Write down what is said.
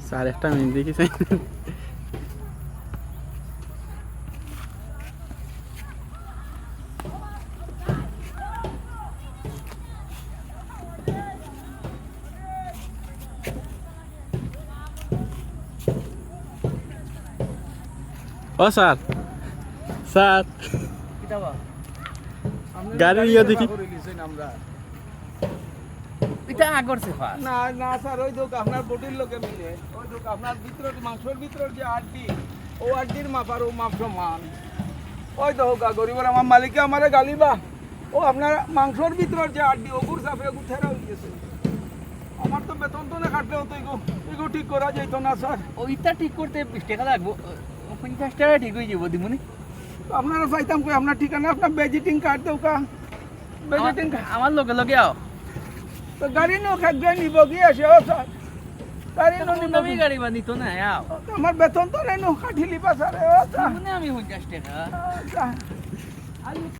Sir একটা minute দেখি sir. ও sir, sir গাড়ির ইয়ে দেখি। এটা আগরছে ফাস না না স্যার, ওই তো আপনার বডির লোকে মিলে, ওই তো আপনার ভিতরে মাংসের ভিতরে যে আড্ডি, ও আড্ডির মাপ আর ও মাপ সমান। ওই তো হোক গরিবের আমার মালিকে আমারে গালিবা, ও আপনার মাংসের ভিতরে যে আড্ডি ওগুর সাফে ওগুর থেরা হয়ে গেছে। আমার তো বেতন তো না কাটলেও তো এগো ঠিক করা যাইতো না স্যার। ওইটা ঠিক করতে 20 টাকা লাগবো, 50 টাকা ঠিক হয়ে যাবো দিমুনি। আপনারা চাইতাম কই আপনার ঠিকানা, আপনার বেজিটিং কার্ড দেও কা, বেজিটিং আমার লগে লগে আও। তো গাড়ি নো খাদ্য নিব গিয়ে আসে ও স্যার, গাড়ি নো নিব আমি গাড়ি বানি তো না আও। আমার বেতন তো নেই নো কাঠিলি পাসারে ও স্যার। দিমুনি আমি 50 টাকা। স্যার